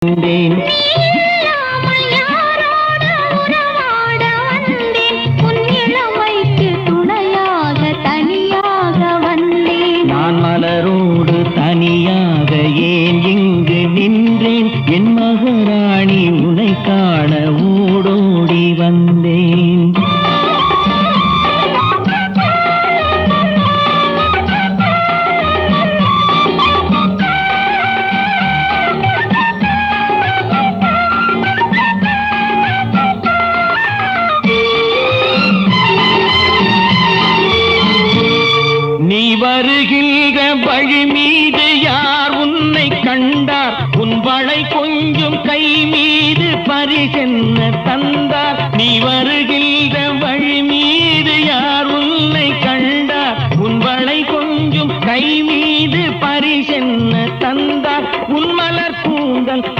வந்தேன். நான் மலரோடு தனியாக ஏன் இங்கு நின்றேன்? என் மகாராணி உனை காண ஓடோடி வந்தேன். நீ வருகின்ற வழி மீது யார் உன்னை கண்டார்? உன் வளை கொஞ்சம் கை மீது பரிசென்ன தந்தார்? நீ வருகின்ற